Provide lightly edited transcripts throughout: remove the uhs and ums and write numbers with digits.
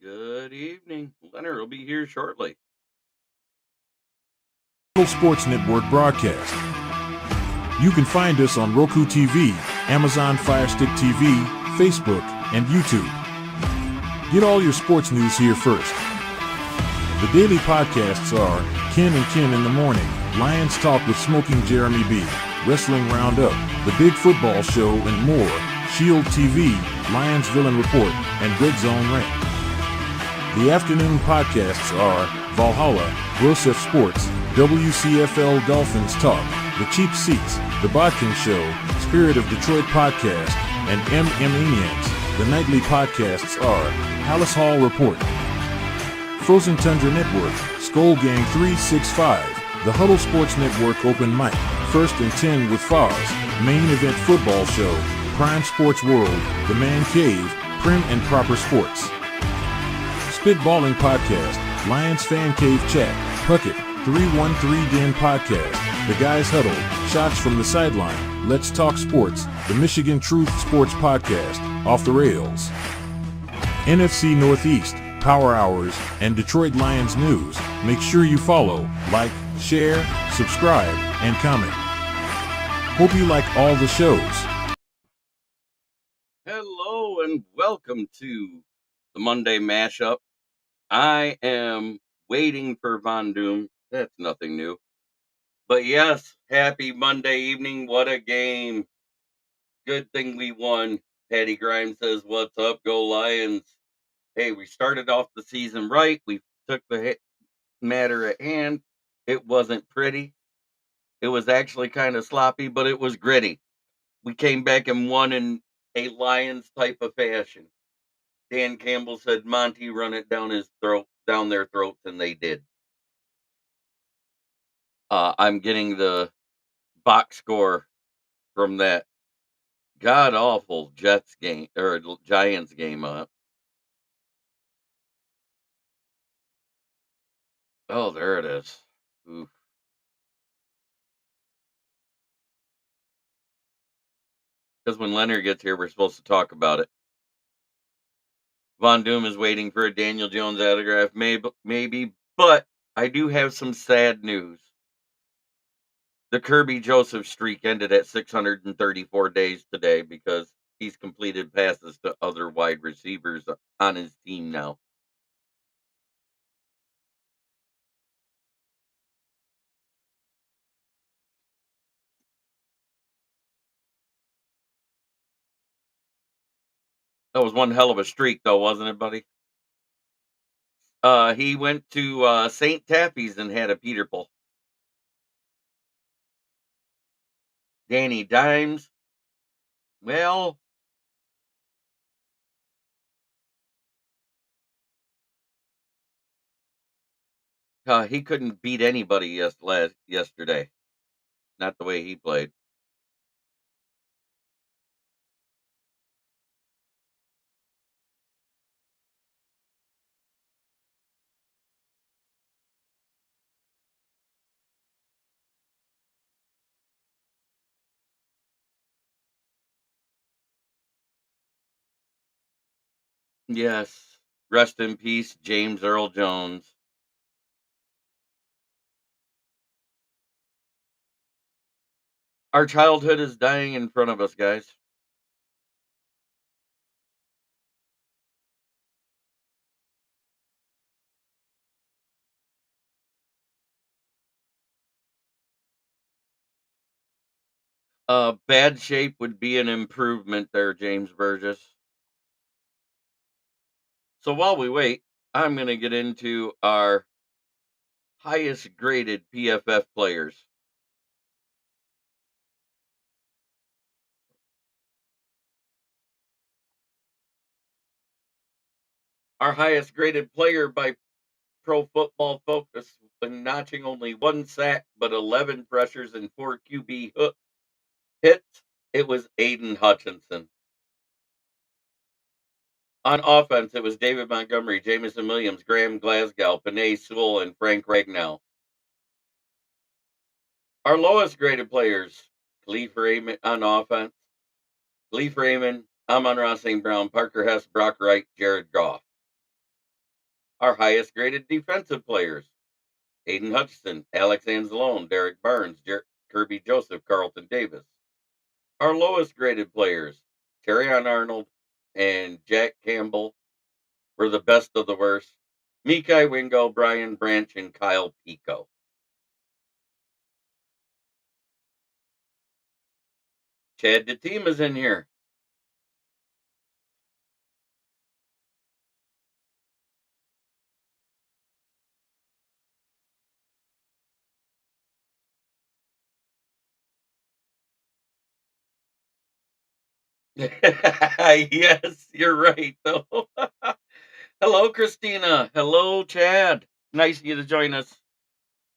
Good evening. Leonard will be here shortly. Sports Network broadcast. You can find us on Roku TV, Amazon Fire Stick TV, Facebook, and YouTube. Get all your sports news here first. The daily podcasts are Ken and Ken in the Morning, Lions Talk with Smoking Jeremy B, Wrestling Roundup, The Big Football Show, and more, Shield TV, Lions Villain Report, and Red Zone Rant. The afternoon podcasts are Valhalla, Grosef Sports, WCFL Dolphins Talk, The Cheap Seats, The Bodkin Show, Spirit of Detroit Podcast, and Maniacs. The nightly podcasts are Hallis Hall Report, Frozen Tundra Network, Skull Gang 365, The Huddle Sports Network Open Mic, First and 10 with Foz, Main Event Football Show, Prime Sports World, The Man Cave, Prim and Proper Sports. Spitballing Podcast, Lions Fan Cave Chat, Puckett, 313 Den Podcast, The Guys Huddle, Shots from the Sideline, Let's Talk Sports, The Michigan Truth Sports Podcast, Off the Rails, NFC Northeast, Power Hours, and Detroit Lions News. Make sure you follow, like, share, subscribe, and comment. Hope you like all the shows. Hello and welcome to the Monday mashup. I am waiting for Von Doom. That's nothing new. But yes, happy Monday evening. What a game. Good thing we won. Patty Grimes says, "What's up? Go Lions." Hey, we started off the season right. We took the matter at hand. It wasn't pretty. It was actually kind of sloppy, but it was gritty. We came back and won in a Lions type of fashion. Dan Campbell said, "Monty, run it down their throats," and they did. I'm getting the box score from that god awful Jets game or Giants game up. Oh, there it is. Oof. Because when Leonard gets here, we're supposed to talk about it. Von Doom is waiting for a Daniel Jones autograph, maybe, but I do have some sad news. The Kirby Joseph streak ended at 634 days today because he's completed passes to other wide receivers on his team now. That was one hell of a streak, though, wasn't it, buddy? He went to St. Taffy's and had a Peter pull. Danny Dimes, well, he couldn't beat anybody yesterday. Not the way he played. Yes. Rest in peace, James Earl Jones. Our childhood is dying in front of us, guys. Bad shape would be an improvement there, James Burgess. So while we wait, I'm going to get into our highest graded PFF players. Our highest graded player by Pro Football Focus, when notching only one sack but 11 pressures and 4 QB hits, it was Aiden Hutchinson. On offense, it was David Montgomery, Jamison Williams, Graham Glasgow, Panay Sewell, and Frank Ragnall. Our lowest graded players, Khalif Raymond on offense, Khalif Raymond, Amon-Ra St. Brown, Parker Hess, Brock Wright, Jared Goff. Our highest graded defensive players: Aiden Hutchinson, Alex Anzalone, Derek Barnes, Kirby Joseph, Carlton Davis. Our lowest graded players: Terrion Arnold and Jack Campbell, were the best of the worst. Mikai Wingo, Brian Branch, and Kyle Pico. Chad DeTeam is in here. Yes, you're right, though. Hello, Christina. Hello, Chad. Nice of you to join us.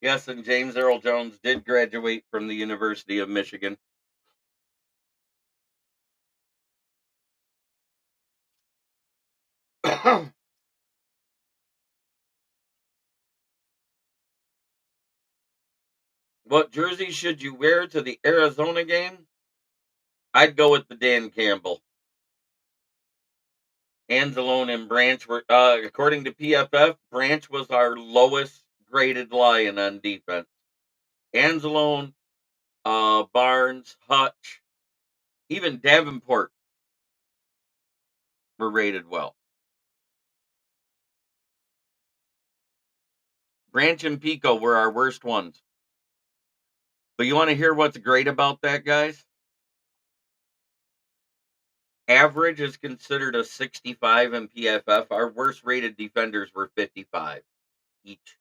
Yes, and James Earl Jones did graduate from the University of Michigan. What jersey should you wear to the Arizona game? I'd go with the Dan Campbell. Anzalone and Branch were, according to PFF, Branch was our lowest graded Lion on defense. Anzalone, Barnes, Hutch, even Davenport were rated well. Branch and Pico were our worst ones. But you want to hear what's great about that, guys? Average is considered a 65 in PFF. Our worst rated defenders were 55 each.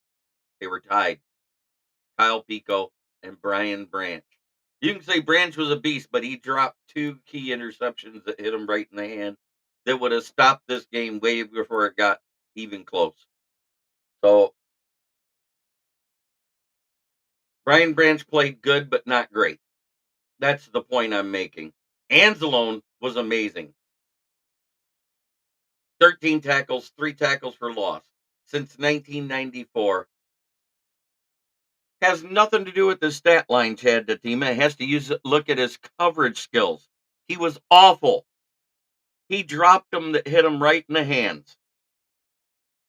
They were tied. Kyle Pico and Brian Branch. You can say Branch was a beast, but he dropped two key interceptions that hit him right in the hand that would have stopped this game way before it got even close. So Brian Branch played good, but not great. That's the point I'm making. Anzalone was amazing. 13 tackles, 3 tackles for loss since 1994. Has nothing to do with the stat line, Chad Datima. It has to look at his coverage skills. He was awful. He dropped them that hit him right in the hands.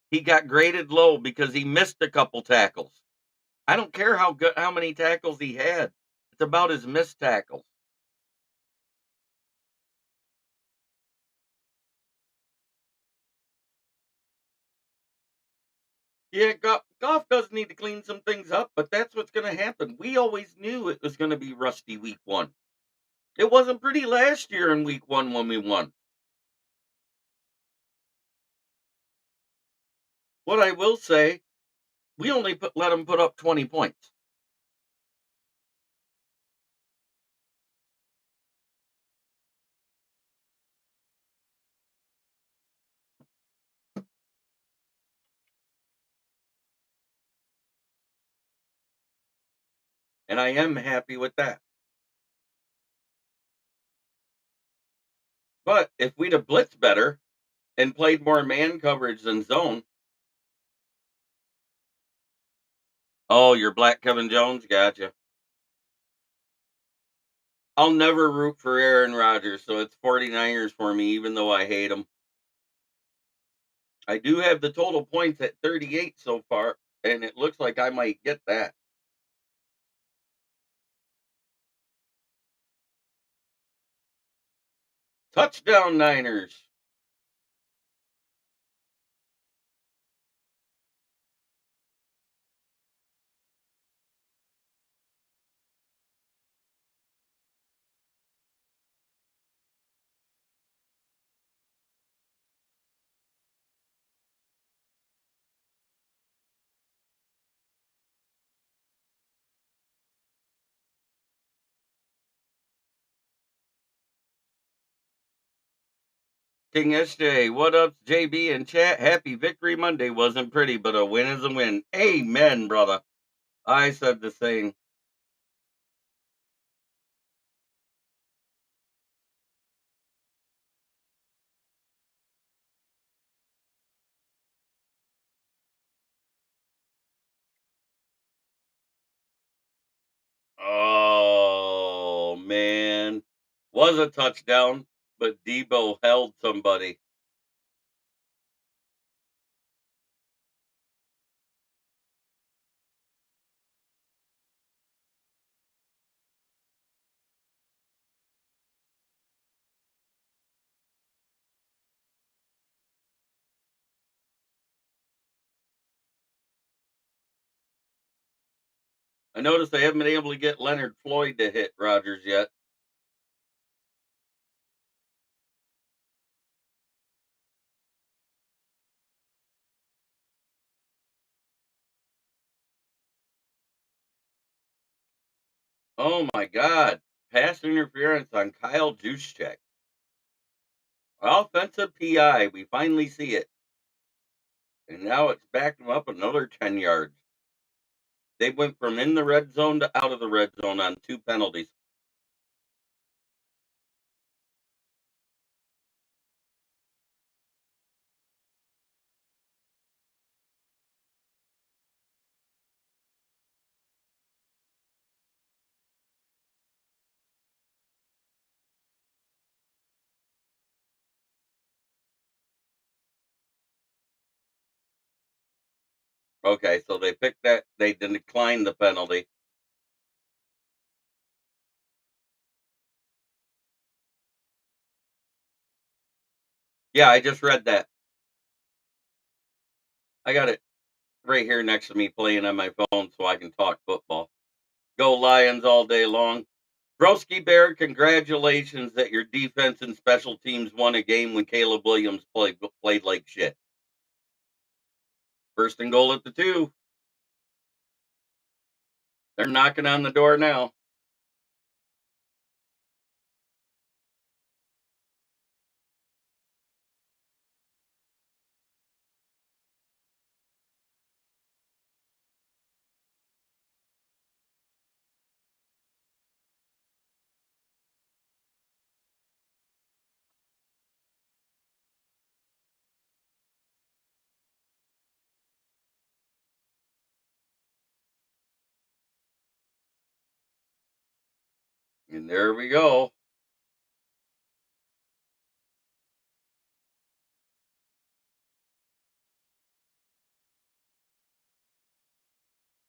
He got graded low because he missed a couple tackles. I don't care how many tackles he had. It's about his missed tackles. Yeah, Goff does need to clean some things up, but that's what's going to happen. We always knew it was going to be rusty week one. It wasn't pretty last year in week one when we won. What I will say, we only let them put up 20 points. And I am happy with that. But if we'd have blitzed better and played more man coverage than zone, oh, you're Black Kevin Jones, gotcha. I'll never root for Aaron Rodgers, so it's 49ers for me, even though I hate them. I do have the total points at 38 so far, and it looks like I might get that. Touchdown Niners. King SJ, what up, JB and chat? Happy Victory Monday. Wasn't pretty, but a win is a win. Amen, brother. I said the same. Oh, man. Was a touchdown, but Debo held somebody. I noticed they haven't been able to get Leonard Floyd to hit Rodgers yet. Oh my God. Pass interference on Kyle Juszczyk. Offensive PI. We finally see it. And now it's backed him up another 10 yards. They went from in the red zone to out of the red zone on 2 penalties. Okay, so they picked that. They declined the penalty. Yeah, I just read that. I got it right here next to me playing on my phone so I can talk football. Go Lions all day long. Broski Bear, congratulations that your defense and special teams won a game when Caleb Williams played like shit. First and goal at the 2. They're knocking on the door now. And there we go.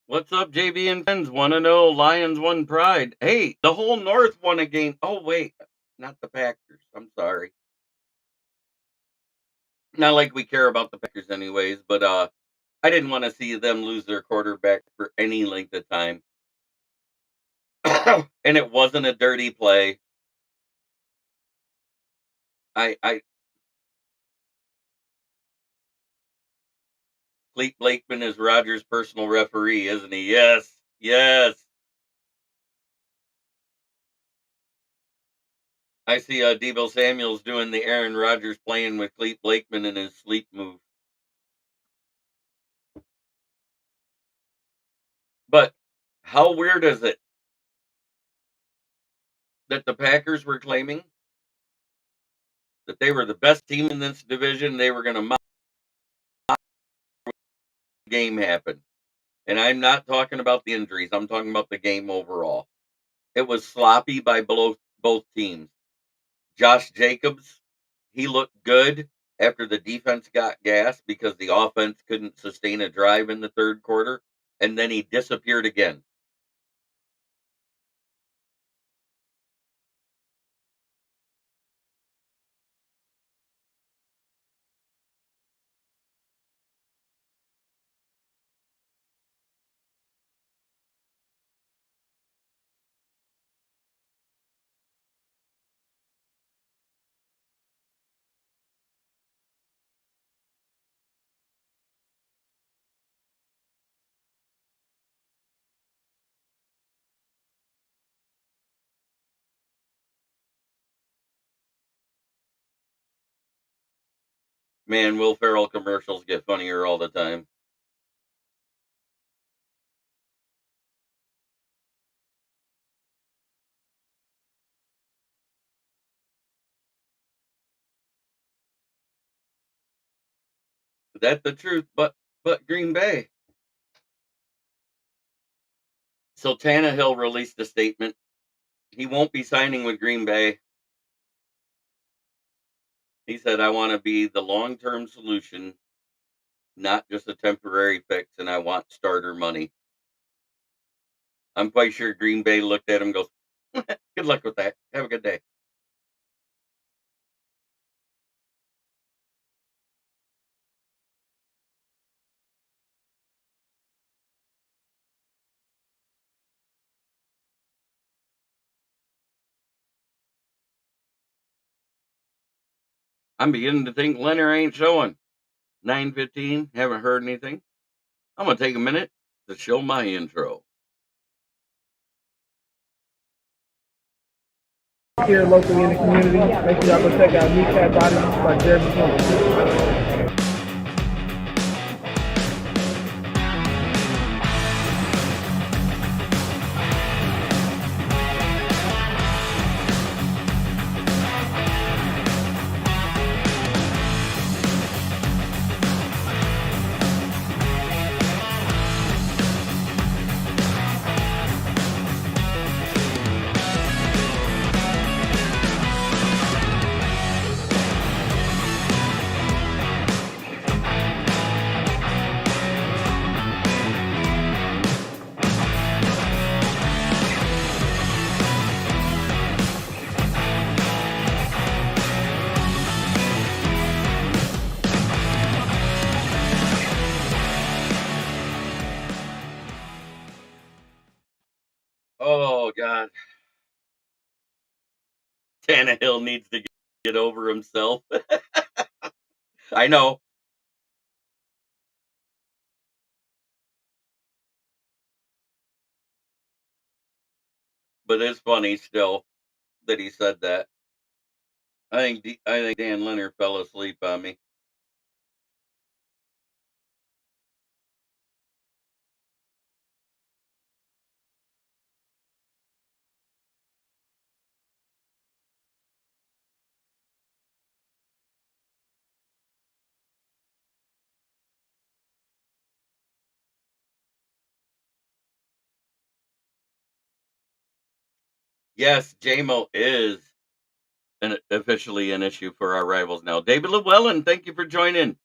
What's up, JB and Friends? Want to know Lions won pride. Hey, the whole North won a game. Oh, wait, not the Packers. I'm sorry. Not like we care about the Packers anyways, but I didn't want to see them lose their quarterback for any length of time. And it wasn't a dirty play. I Clete Blakeman is Rogers' personal referee, isn't he? Yes. Yes. I see Debo Samuel's doing the Aaron Rodgers playing with Clete Blakeman in his sleep move. But how weird is it that the Packers were claiming that they were the best team in this division? They were going to game happen. And I'm not talking about the injuries. I'm talking about the game overall. It was sloppy by both teams. Josh Jacobs, he looked good after the defense got gas because the offense couldn't sustain a drive in the third quarter, and then he disappeared again. Man, Will Ferrell commercials get funnier all the time. That's the truth, but Green Bay. So Tannehill released a statement. He won't be signing with Green Bay. He said, I want to be the long term solution, not just a temporary fix, and I want starter money. I'm quite sure Green Bay looked at him and goes, good luck with that. Have a good day. I'm beginning to think Leonard ain't showing. 9:15, haven't heard anything. I'm gonna take a minute to show my intro. Here locally in the community. Make sure y'all go check out Kneecap Body by Jeremy Jones. Oh God, Tannehill needs to get over himself. I know, but it's funny still that he said that. I think Dan Leonard fell asleep on me. Yes, JMO is officially an issue for our rivals now. David Llewellyn, thank you for joining.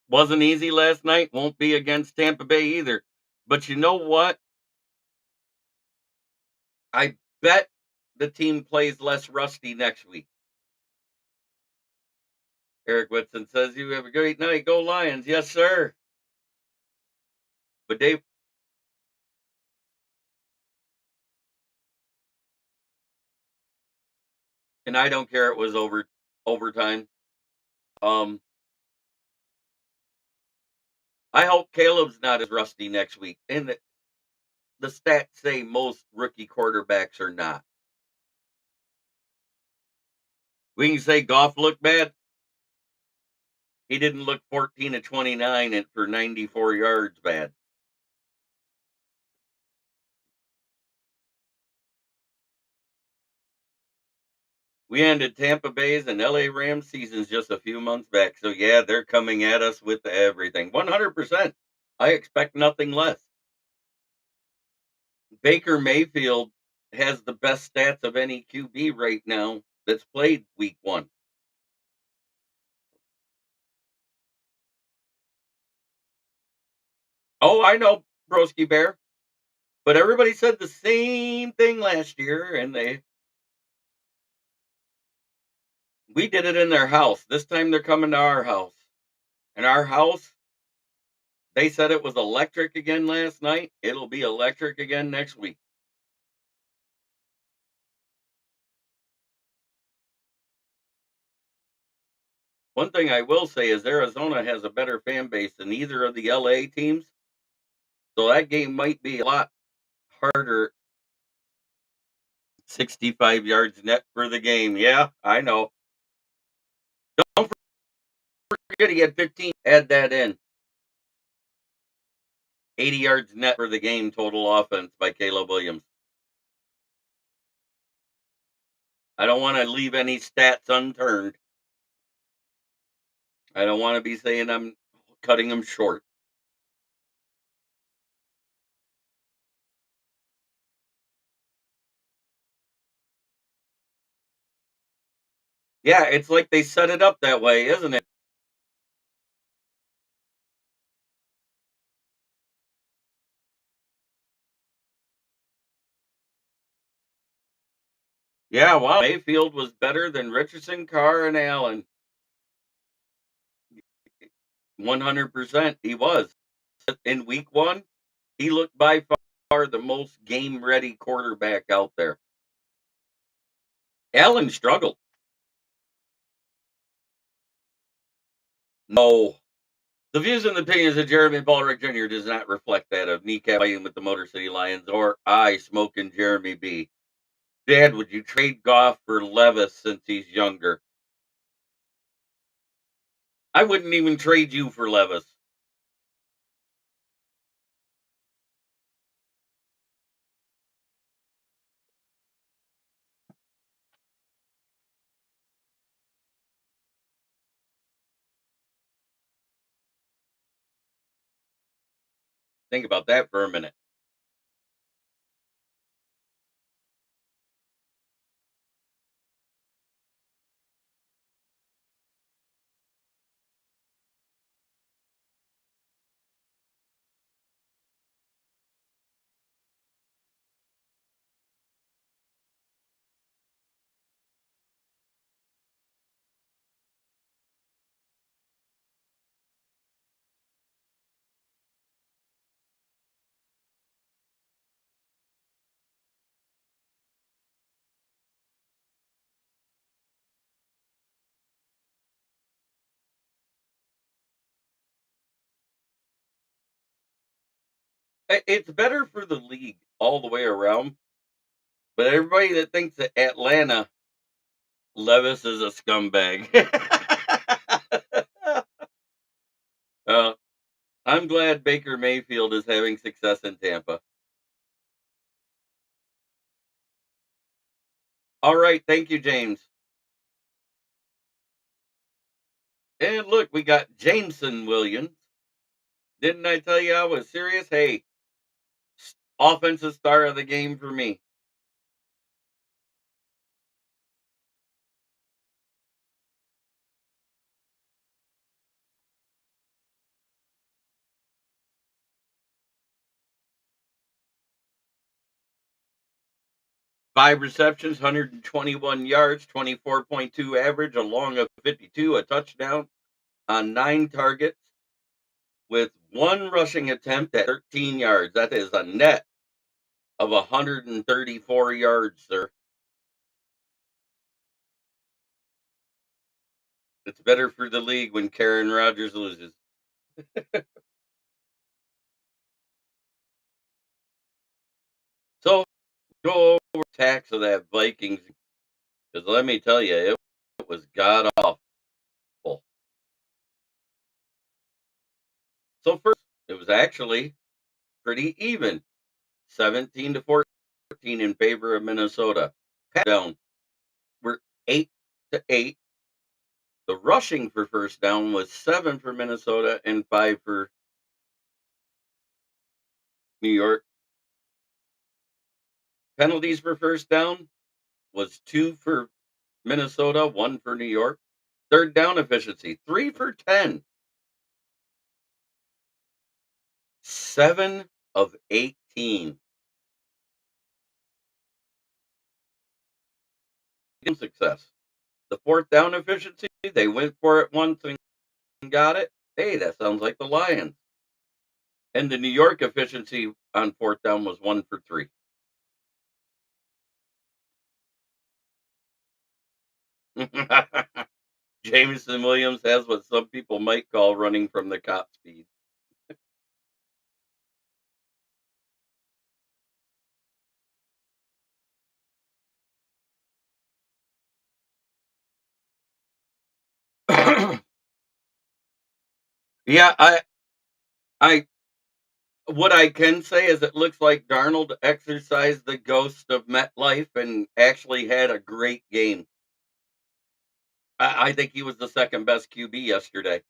Wasn't easy last night. Won't be against Tampa Bay either. But you know what? I bet the team plays less rusty next week. Eric Whitson says, "You have a great night. Go Lions." Yes, sir. But Dave, and I don't care it was overtime. Um, I hope Caleb's not as rusty next week. And the stats say most rookie quarterbacks are not. We can say Goff looked bad. He didn't look 14 to 29 and for 94 yards bad. We ended Tampa Bay's and LA Rams seasons just a few months back. So yeah, they're coming at us with everything. 100%. I expect nothing less. Baker Mayfield has the best stats of any QB right now that's played week 1. Oh, I know, Broski Bear. But everybody said the same thing last year, and we did it in their house. This time they're coming to our house. And our house, they said it was electric again last night. It'll be electric again next week. One thing I will say is Arizona has a better fan base than either of the LA teams. So that game might be a lot harder. 65 yards net for the game. Yeah, I know. Don't forget he had 15. Add that in. 80 yards net for the game total offense by Caleb Williams. I don't want to leave any stats unturned. I don't want to be saying I'm cutting him short. Yeah, it's like they set it up that way, isn't it? Yeah, wow. Mayfield was better than Richardson, Carr, and Allen. 100% he was. In week 1, he looked by far the most game ready quarterback out there. Allen struggled. No. The views and opinions of Jeremy Ballrick Jr. does not reflect that of Kneecap Fighting with the Motor City Lions or I, Smoking Jeremy B. Dad, would you trade Goff for Levis since he's younger? I wouldn't even trade you for Levis. Think about that for a minute. It's better for the league all the way around, but everybody that thinks that Atlanta Levis is a scumbag. uh, I'm glad Baker Mayfield is having success in Tampa. All right, thank you, James. And look, we got Jameson Williams. Didn't I tell you I was serious? Hey, offensive star of the game for me. 5 receptions, 121 yards, 24.2 average, along of 52, a touchdown on 9 targets with one rushing attempt at 13 yards. That is a net of 134 yards, sir. It's better for the league when Karen Rodgers loses. So go over tax of that Vikings because let me tell you, it was god awful. So first, it was actually pretty even, 17 to 14 in favor of Minnesota. Pat down were 8-8. The rushing for first down was 7 for Minnesota and 5 for New York. Penalties for first down was 2 for Minnesota, 1 for New York. Third down efficiency, 3 for 10, 7 of 18. Success. The fourth down efficiency, they went for it once and got it. Hey, that sounds like the Lions. And the New York efficiency on fourth down was 1 for 3. Jameson Williams has what some people might call running from the cop speed. Yeah, I, what I can say is it looks like Darnold exercised the ghost of MetLife and actually had a great game. I think he was the second best QB yesterday.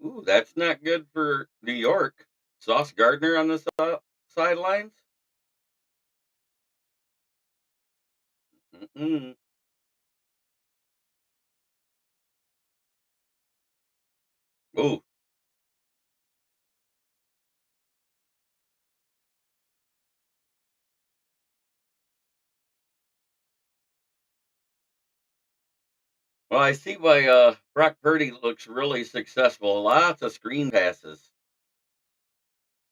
Ooh, that's not good for New York. Sauce Gardner on the sidelines. Mm-mm. Ooh, well, I see why Brock Purdy looks really successful. Lots of screen passes.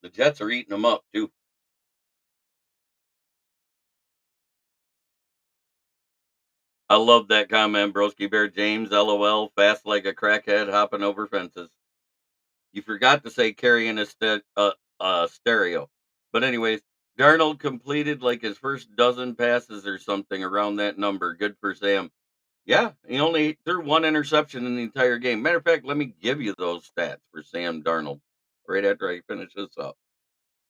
The Jets are eating them up too. I love that comment, Broski Bear James. LOL. Fast like a crackhead hopping over fences. You forgot to say carrying a stereo. But anyways, Darnold completed like his first dozen passes or something around that number. Good for Sam. Yeah, he only threw one interception in the entire game. Matter of fact, let me give you those stats for Sam Darnold right after I finish this up.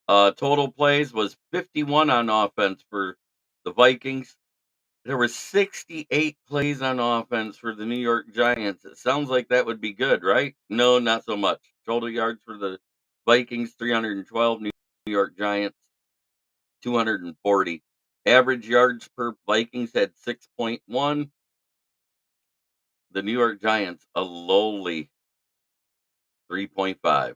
Total plays was 51 on offense for the Vikings. There were 68 plays on offense for the New York Giants. It sounds like that would be good, right? No, not so much. Total yards for the Vikings 312, New York Giants 240. Average yards per Vikings had 6.1. The New York Giants a lowly 3.5.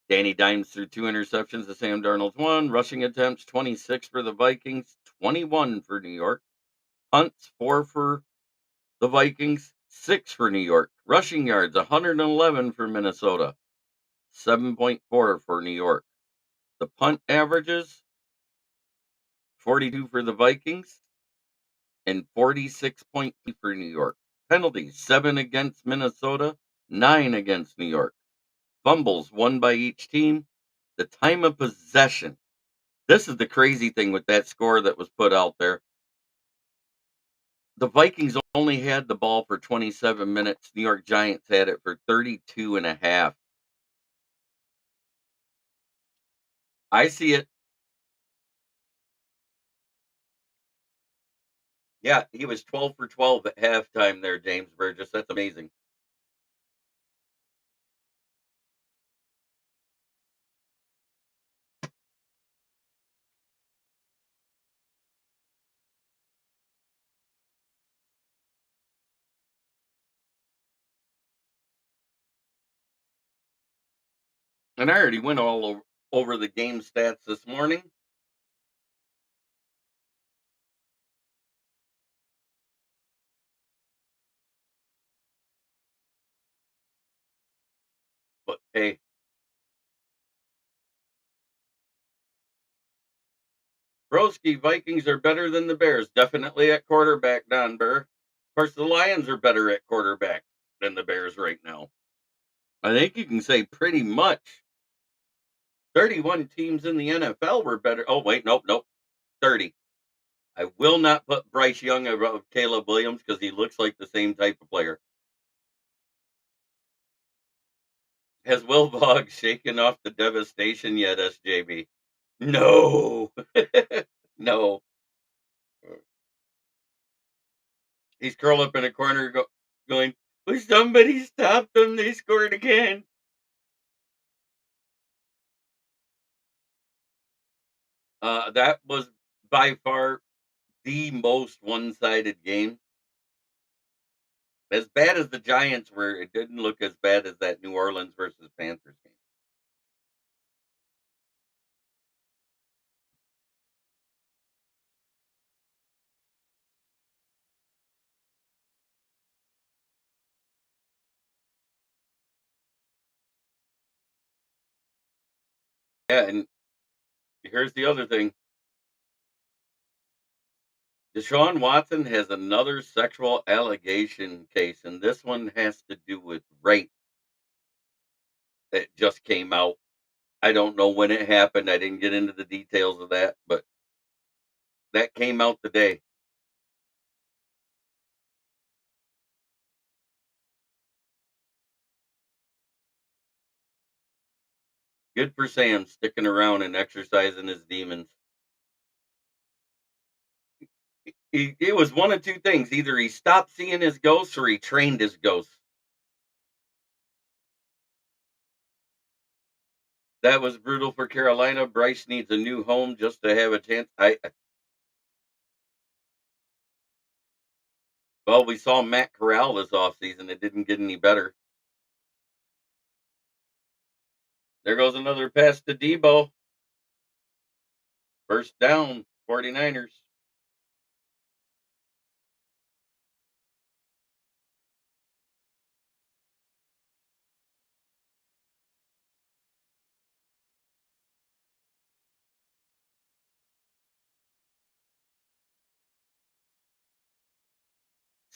Danny Dimes threw two interceptions to Sam Darnold's one. Rushing attempts 26 for the Vikings, 21 for New York. Punts 4 for the Vikings, 6 for New York. Rushing yards 111 for Minnesota, 7.4 for New York. The punt averages 42 for the Vikings and 46.2 for New York. Penalties 7 against Minnesota, 9 against New York. Fumbles, 1 by each team. The time of possession. This is the crazy thing with that score that was put out there. The Vikings only had the ball for 27 minutes. New York Giants had it for 32 and a half. I see it. Yeah, he was 12 for 12 at halftime there, James Burgess. That's amazing. And I already went all over the game stats this morning. But hey, Broski, Vikings are better than the Bears. Definitely at quarterback, Don Burr. Of course, the Lions are better at quarterback than the Bears right now. I think you can say pretty much 31 teams in the NFL were better. Oh, wait, nope. 30. I will not put Bryce Young above Caleb Williams because he looks like the same type of player. Has Will Boggs shaken off the devastation yet, SJB? No. No. He's curled up in a corner going, will somebody stop them? They scored again. That was by far the most one-sided game. As bad as the Giants were, it didn't look as bad as that New Orleans versus Panthers game. Yeah, and here's the other thing. Deshaun Watson has another sexual allegation case, and this one has to do with rape. It just came out. I don't know when it happened. I didn't get into the details of that, but that came out today. Good for Sam sticking around and exercising his demons. It was one of two things. Either he stopped seeing his ghosts or he trained his ghosts. That was brutal for Carolina. Bryce needs a new home just to have a chance. Well, we saw Matt Corral this offseason. It didn't get any better. There goes another pass to Debo. First down, 49ers.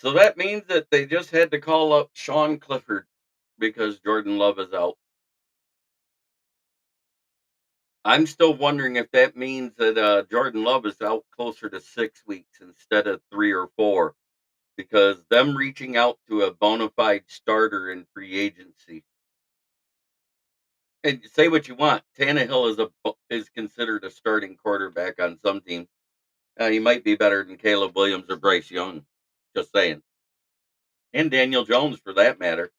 So that means that they just had to call up Sean Clifford because Jordan Love is out. I'm still wondering if that means that Jordan Love is out closer to 6 weeks instead of 3 or 4, because them reaching out to a bona fide starter in free agency. And say what you want, Tannehill is considered a starting quarterback on some teams. He might be better than Caleb Williams or Bryce Young. Just saying, and Daniel Jones for that matter.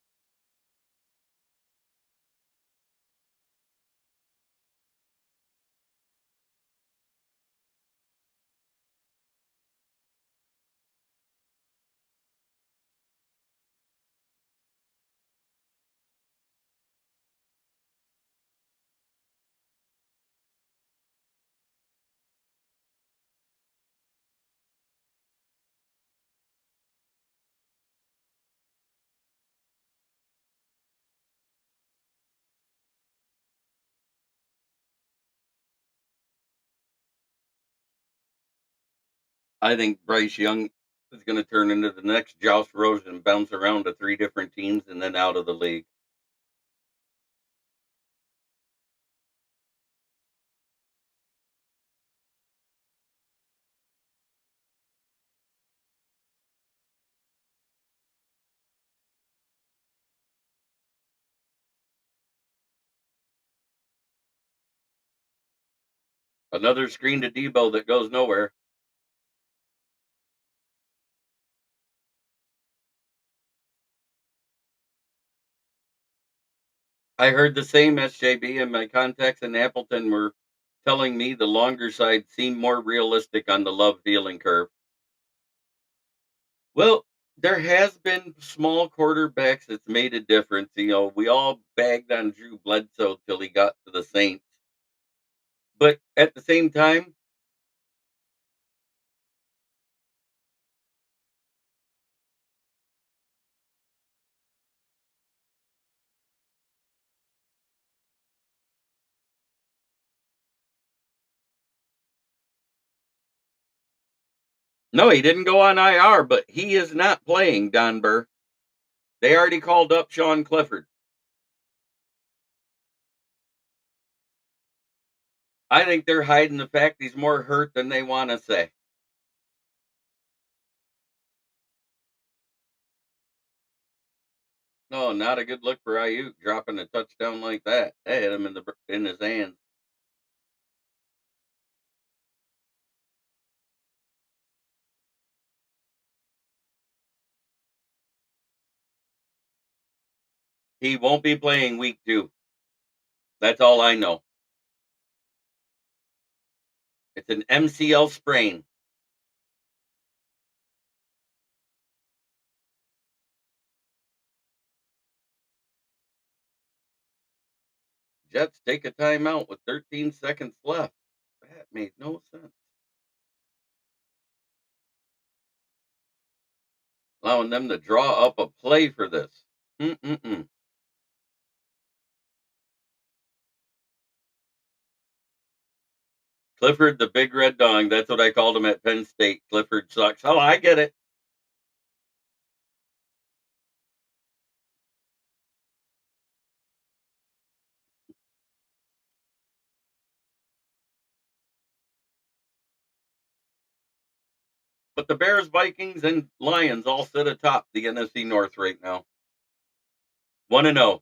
I think Bryce Young is going to turn into the next Josh Rosen and bounce around to 3 different teams and then out of the league. Another screen to Debo that goes nowhere. I heard the same, SJB, and my contacts in Appleton were telling me the longer side seemed more realistic on the Love dealing curve. Well, there has been small quarterbacks that's made a difference. We all bagged on Drew Bledsoe till he got to the Saints. But at the same time, no, he didn't go on IR, but he is not playing, Don Burr. They already called up Sean Clifford. I think they're hiding the fact he's more hurt than they want to say. No, not a good look for Ayuk dropping a touchdown like that. That hit him in his hands. He won't be playing week 2. That's all I know. It's an MCL sprain. Jets take a timeout with 13 seconds left. That made no sense. Allowing them to draw up a play for this. Mm-mm-mm. Clifford, the big red dog. That's what I called him at Penn State. Clifford sucks. Oh, I get it. But the Bears, Vikings, and Lions all sit atop the NFC North right now. 1-0.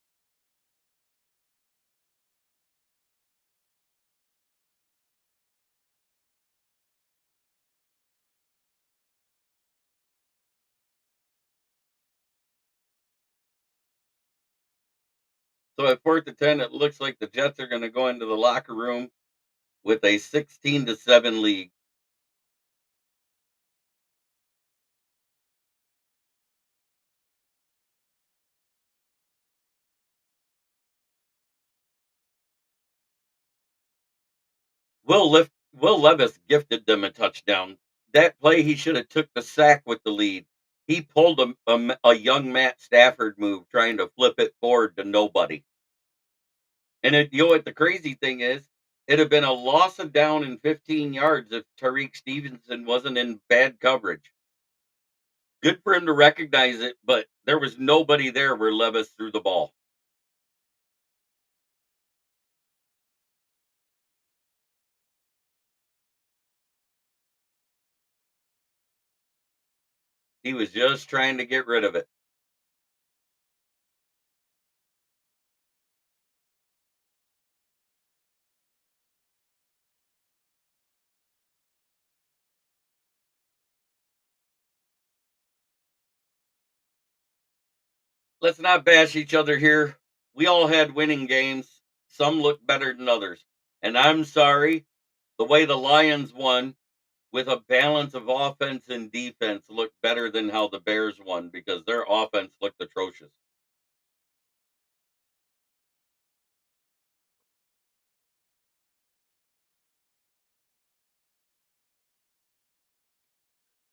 So at 4th and 10, it looks like the Jets are going to go into the locker room with a 16-7 lead. Will Levis gifted them a touchdown. That play, he should have took the sack with the lead. He pulled a young Matt Stafford move, trying to flip it forward to nobody. And you know what the crazy thing is? It'd have been a loss of down in 15 yards if Tariq Stevenson wasn't in bad coverage. Good for him to recognize it, but there was nobody there where Levis threw the ball. He was just trying to get rid of it. Let's not bash each other here. We all had winning games. Some look better than others. And I'm sorry, the way the Lions won with a balance of offense and defense looked better than how the Bears won because their offense looked atrocious.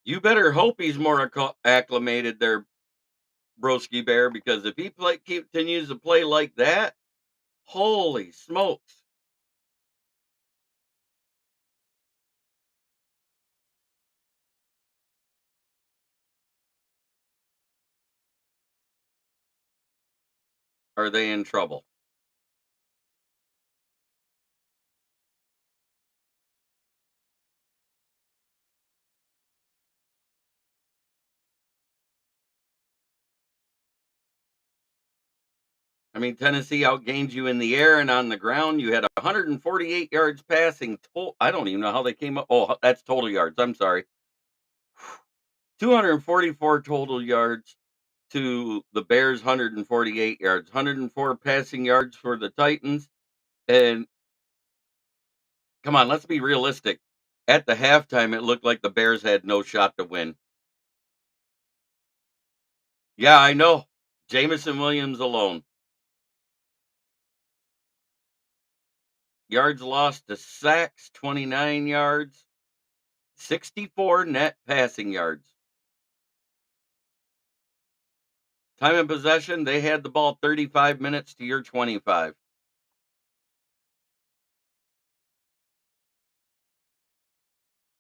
You better hope he's more acclimated there, Broski Bear, because if he continues to play like that, holy smokes. Are they in trouble? I mean, Tennessee outgained you in the air and on the ground. You had 148 yards passing. I don't even know how they came up. Oh, that's total yards. I'm sorry. 244 total yards to the Bears, 148 yards. 104 passing yards for the Titans. And come on, let's be realistic. At the halftime, it looked like the Bears had no shot to win. Yeah, I know. Jamison Williams alone. Yards lost to sacks, 29 yards, 64 net passing yards. Time of possession, they had the ball 35 minutes to your 25.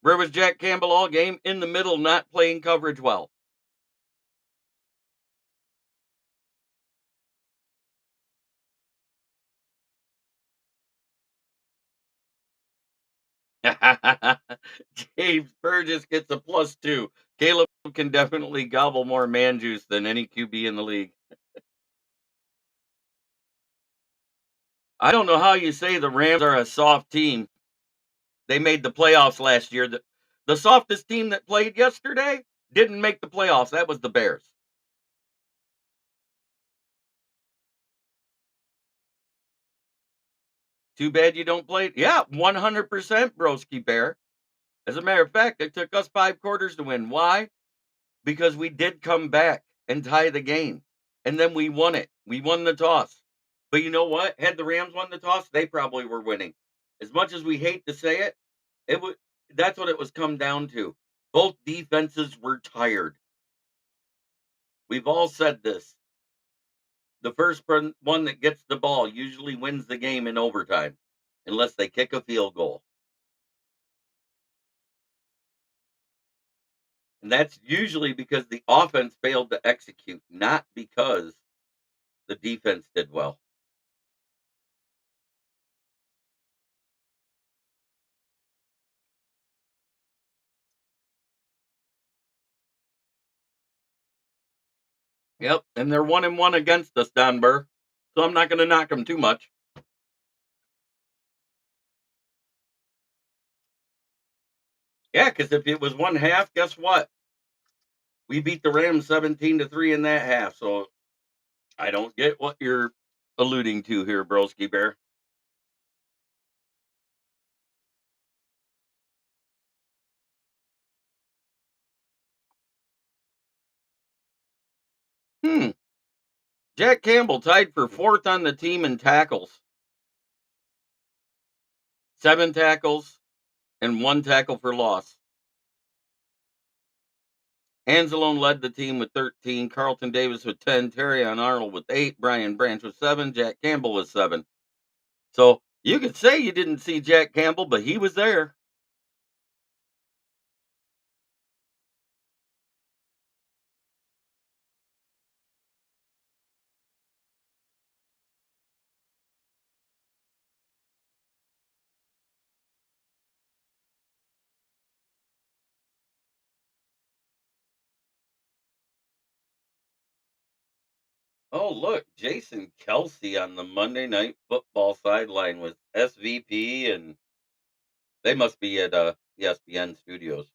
Where was Jack Campbell all game? In the middle, not playing coverage well. James Burgess gets a +2. Caleb can definitely gobble more man juice than any QB in the league. I don't know how you say the Rams are a soft team. They made the playoffs last year. The softest team that played yesterday didn't make the playoffs. That was the Bears. Too bad you don't play. Yeah, 100% Broski Bear. As a matter of fact, it took us 5 quarters to win. Why? Because we did come back and tie the game. And then we won it. We won the toss. But you know what? Had the Rams won the toss, they probably were winning. As much as we hate to say it, it was that's what it was come down to. Both defenses were tired. We've all said this. The first one that gets the ball usually wins the game in overtime, unless they kick a field goal. And that's usually because the offense failed to execute, not because the defense did well. Yep, and they're 1-1 against us, Don Burr. So I'm not going to knock them too much. Yeah, because if it was one half, guess what? We beat the Rams 17-3 in that half. So I don't get what you're alluding to here, Broski Bear. Hmm. Jack Campbell tied for fourth on the team in tackles. 7 tackles and 1 tackle for loss. Anzalone led the team with 13, Carlton Davis with 10, Terry Arnold with 8, Brian Branch with 7, Jack Campbell with 7. So you could say you didn't see Jack Campbell, but he was there. Oh, look, Jason Kelsey on the Monday Night Football sideline with SVP, and they must be at ESPN Studios.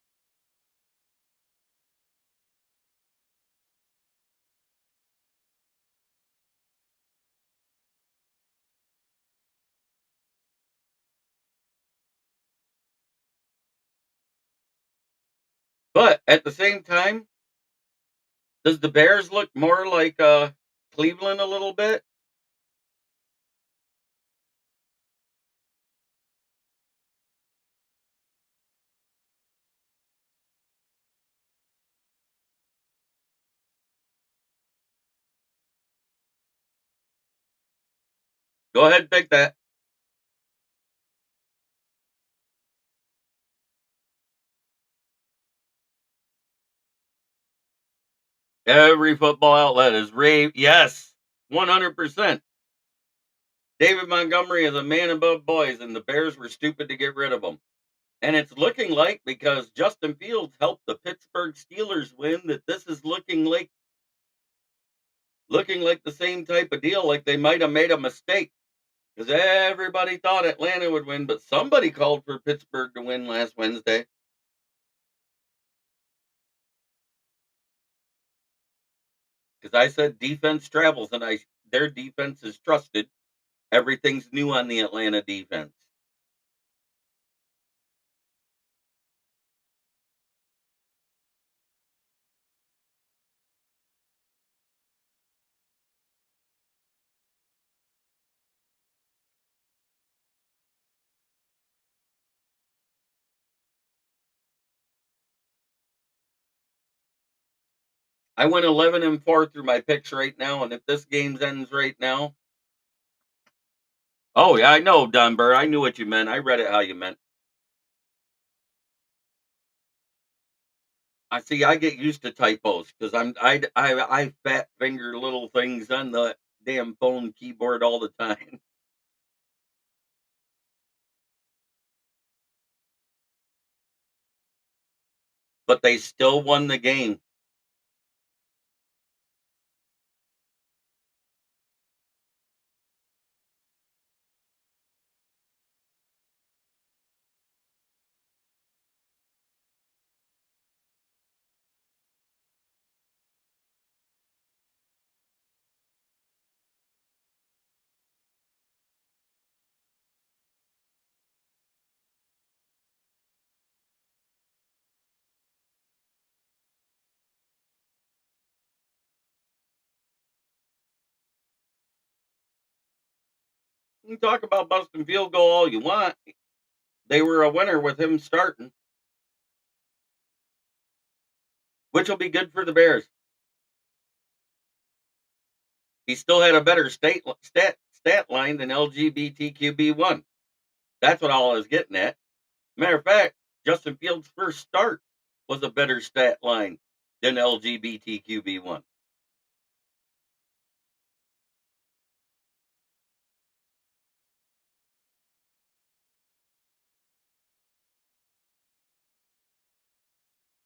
But at the same time, does the Bears look more like Cleveland a little bit? Go ahead, pick that. Every football outlet is rave. Yes, 100%. David Montgomery is a man above boys, and the Bears were stupid to get rid of him. And it's looking like, because Justin Fields helped the Pittsburgh Steelers win, that this is looking like the same type of deal. Like they might have made a mistake because everybody thought Atlanta would win, but somebody called for Pittsburgh to win last Wednesday. Because I said defense travels, and their defense is trusted. Everything's new on the Atlanta defense. I went 11-4 through my picks right now, and if this game ends right now, oh yeah, I know, Dunbar. I knew what you meant. I read it how you meant. I see. I get used to typos because I fat finger little things on the damn phone keyboard all the time. But they still won the game You can talk about busting field goal all you want. They were a winner with him starting, which will be good for the Bears. He still had a better stat line than LGBTQB1. That's what all I was getting at. Matter of fact, Justin Fields' first start was a better stat line than LGBTQB1.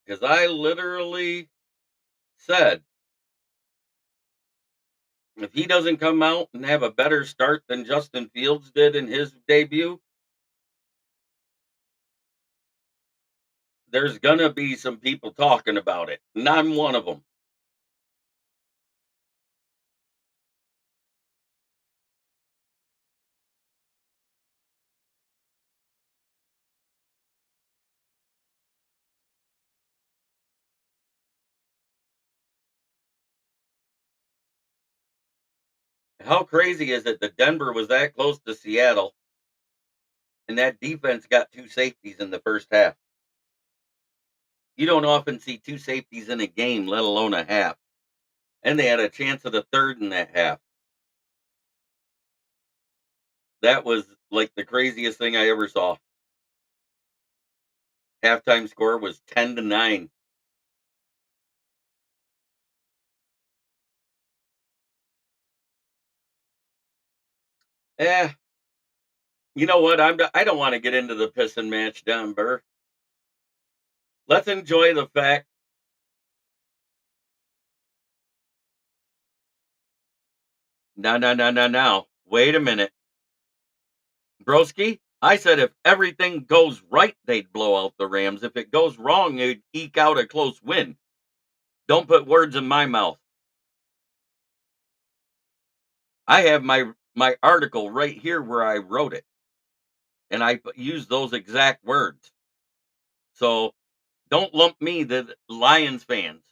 Because I literally said, if he doesn't come out and have a better start than Justin Fields did in his debut, there's going to be some people talking about it. And I'm one of them. How crazy is it that Denver was that close to Seattle and that defense got two safeties in the first half? You don't often see two safeties in a game, let alone a half. And they had a chance at a third in that half. That was like the craziest thing I ever saw. Halftime score was 10-9. Eh, you know what? I don't want to get into the pissing match down, Burr. Let's enjoy the fact No, no, no, no, no. Wait a minute. Broski, I said if everything goes right, they'd blow out the Rams. If it goes wrong, they'd eke out a close win. Don't put words in my mouth. I have my article right here where I wrote it, and I used those exact words. So don't lump me the Lions fans.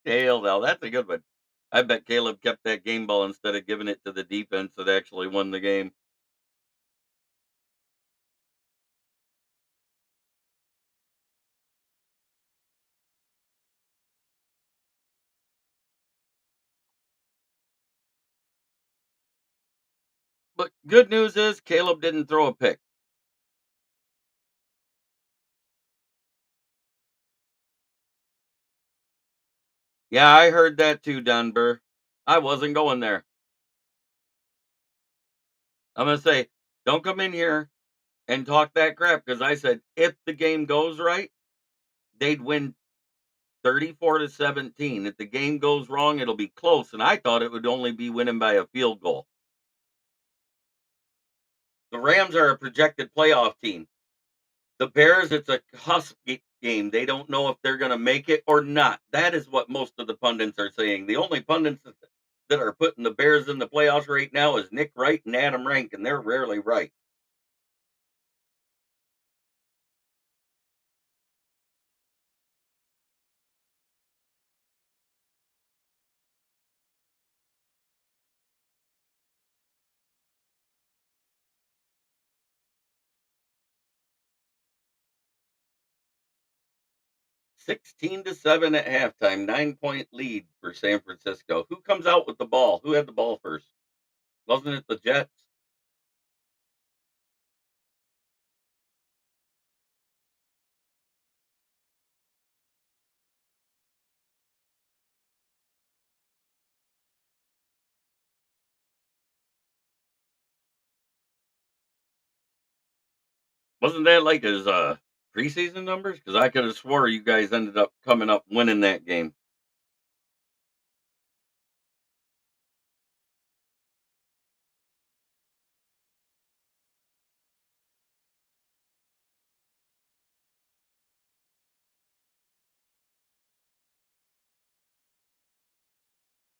Tail now, that's a good one. I bet Caleb kept that game ball instead of giving it to the defense that actually won the game. But good news is Caleb didn't throw a pick. Yeah, I heard that too, Denver. I wasn't going there. I'm gonna say, don't come in here and talk that crap because I said if the game goes right, they'd win 34-17. If the game goes wrong, it'll be close. And I thought it would only be winning by a field goal. The Rams are a projected playoff team. The Bears, it's a cusp game. They don't know if they're going to make it or not. That is what most of the pundits are saying. The only pundits that are putting the Bears in the playoffs right now is Nick Wright and Adam Rank, and they're rarely right. $16-7 at halftime, 9-point lead for San Francisco. Who comes out with the ball? Who had the ball first? Wasn't it the Jets? Wasn't that like his preseason numbers? Because I could have swore you guys ended up coming up winning that game.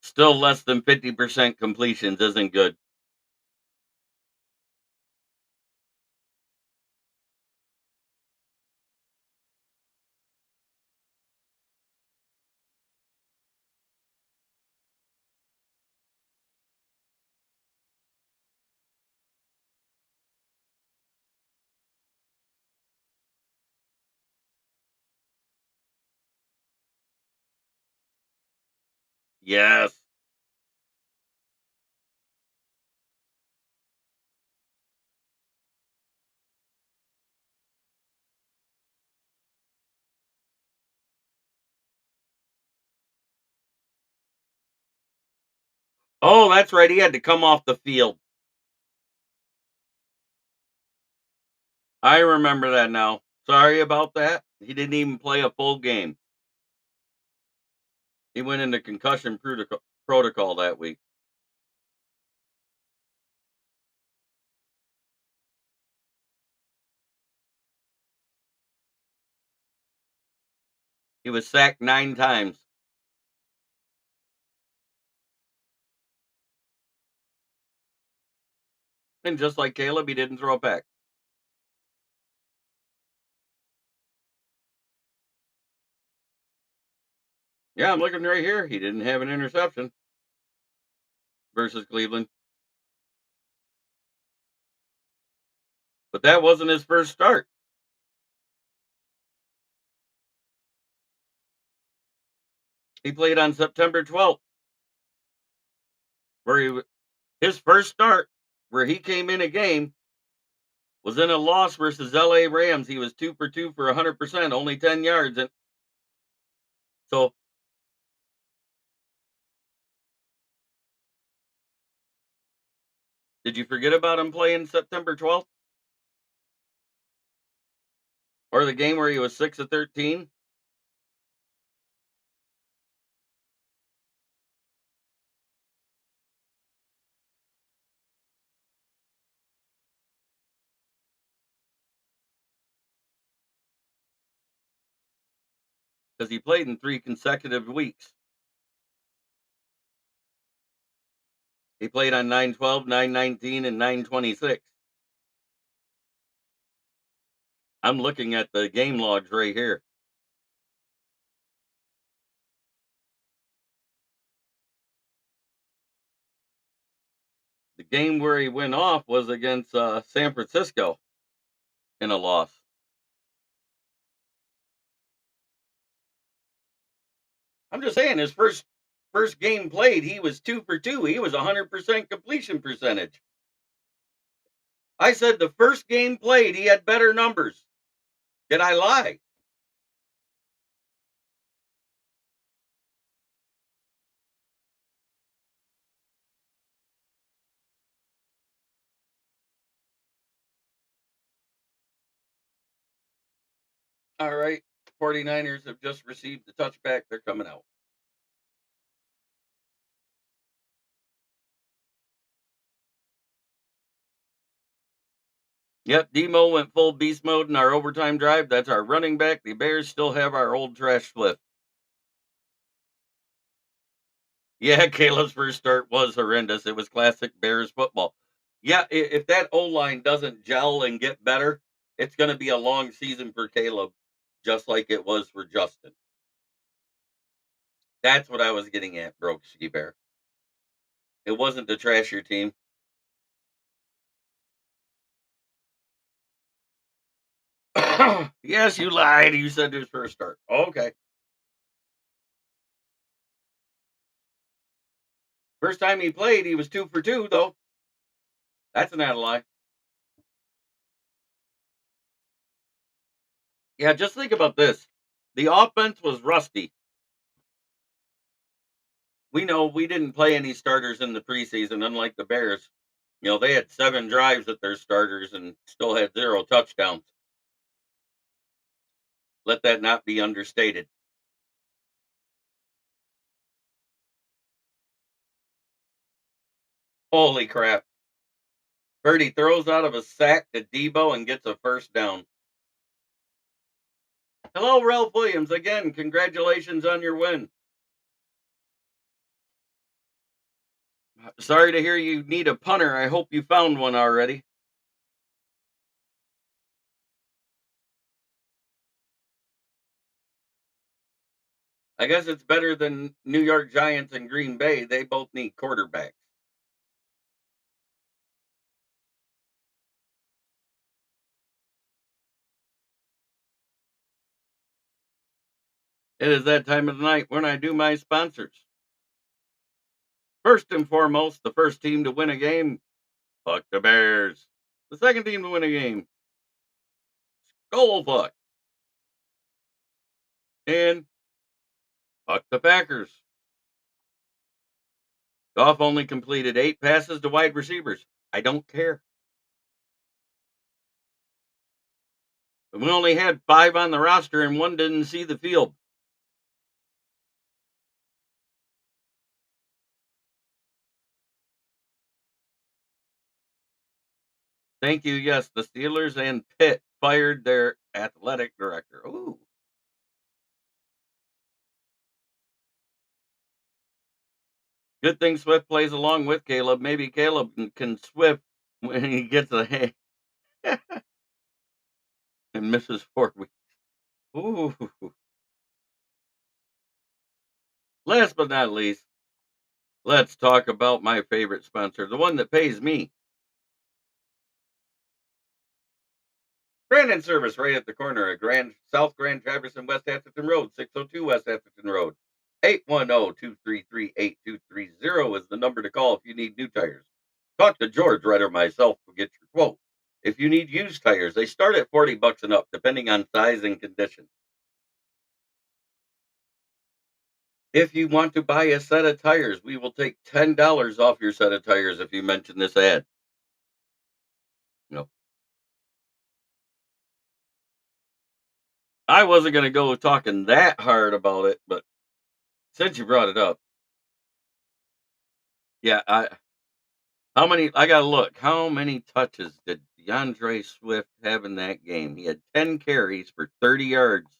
Still less than 50% completions isn't good. Yes. Oh, that's right. He had to come off the field. I remember that now. Sorry about that. He didn't even play a full game. He went into concussion protocol that week. He was sacked 9 times. And just like Caleb, he didn't throw it back. Yeah, I'm looking right here. He didn't have an interception versus Cleveland. But that wasn't his first start. He played on September 12th, where his first start, where he came in a game, was in a loss versus LA Rams. He was 2 for 2 for 100%, only 10 yards. And so, Did you forget about him playing September 12th? Or the game where he was 6 of 13? Because he played in 3 consecutive weeks. He played on 9/12, 9/19, and 9/26. I'm looking at the game logs right here. The game where he went off was against San Francisco in a loss. I'm just saying his first game played, he was 2 for 2. He was 100% completion percentage. I said the first game played, he had better numbers. Did I lie? All right. 49ers have just received the touchback. They're coming out. Yep, Demo went full beast mode in our overtime drive. That's our running back. The Bears still have our old trash flip. Yeah, Caleb's first start was horrendous. It was classic Bears football. Yeah, if that O line doesn't gel and get better, it's going to be a long season for Caleb, just like it was for Justin. That's what I was getting at, broke Ski Bear. It wasn't to trash your team. Yes, you lied. You said his first start. Okay. First time he played, he was 2 for 2, though. That's not a lie. Yeah, just think about this. The offense was rusty. We know we didn't play any starters in the preseason, unlike the Bears. They had 7 drives with their starters and still had 0 touchdowns. Let that not be understated. Holy crap. Purdy throws out of a sack to Debo and gets a first down. Hello, Ralph Williams. Again, congratulations on your win. Sorry to hear you need a punter. I hope you found one already. I guess it's better than New York Giants and Green Bay. They both need quarterbacks. It is that time of the night when I do my sponsors. First and foremost, the first team to win a game, fuck the Bears. The second team to win a game, Skull fuck. And fuck the Packers. Goff only completed 8 passes to wide receivers. I don't care. We only had 5 on the roster and 1 didn't see the field. Thank you. Yes, the Steelers and Pitt fired their athletic director. Ooh. Good thing Swift plays along with Caleb. Maybe Caleb can Swift when he gets a hand and misses 4 weeks. Ooh. Last but not least, let's talk about my favorite sponsor, the one that pays me. Brandon Service right at the corner of South Grand Traverse and West Atherton Road, 602 West Atherton Road. 810-233-8230 is the number to call if you need new tires. Talk to George Red or myself to get your quote. If you need used tires, they start at $40 and up, depending on size and condition. If you want to buy a set of tires, we will take $10 off your set of tires if you mention this ad. I wasn't going to go talking that hard about it, but since you brought it up, yeah, I got to look. How many touches did DeAndre Swift have in that game? He had 10 carries for 30 yards.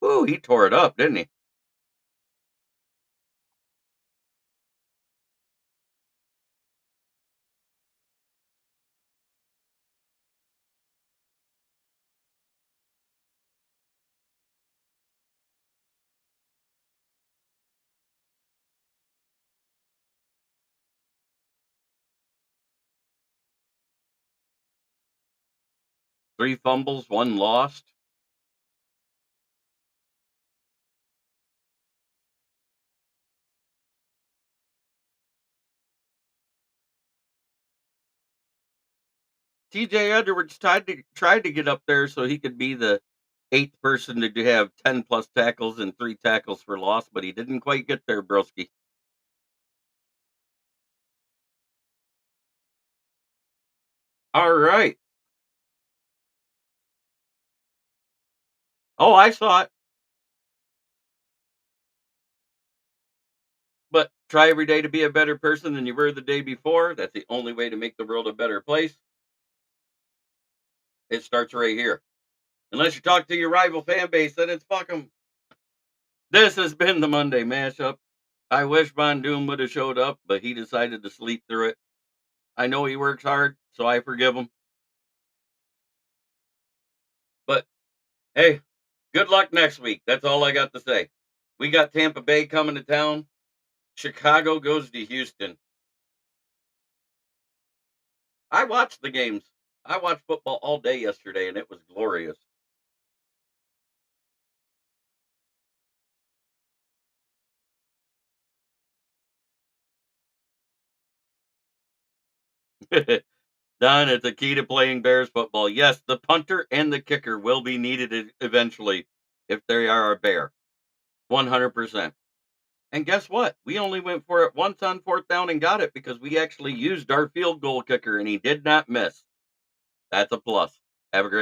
Ooh, he tore it up, didn't he? Three fumbles, one lost. TJ Edwards tried to get up there so he could be the eighth person to have 10 plus tackles and 3 tackles for loss, but he didn't quite get there, broski. All right. Oh, I saw it. But try every day to be a better person than you were the day before. That's the only way to make the world a better place. It starts right here. Unless you talk to your rival fan base, then it's fuck 'em. This has been the Monday mashup. I wish Von Doom would have showed up, but he decided to sleep through it. I know he works hard, so I forgive him. But hey, good luck next week. That's all I got to say. We got Tampa Bay coming to town. Chicago goes to Houston. I watched the games. I watched football all day yesterday, and it was glorious. Don, it's a key to playing Bears football. Yes, the punter and the kicker will be needed eventually if they are a Bear. 100%. And guess what? We only went for it once on fourth down and got it because we actually used our field goal kicker and he did not miss. That's a plus. Have a great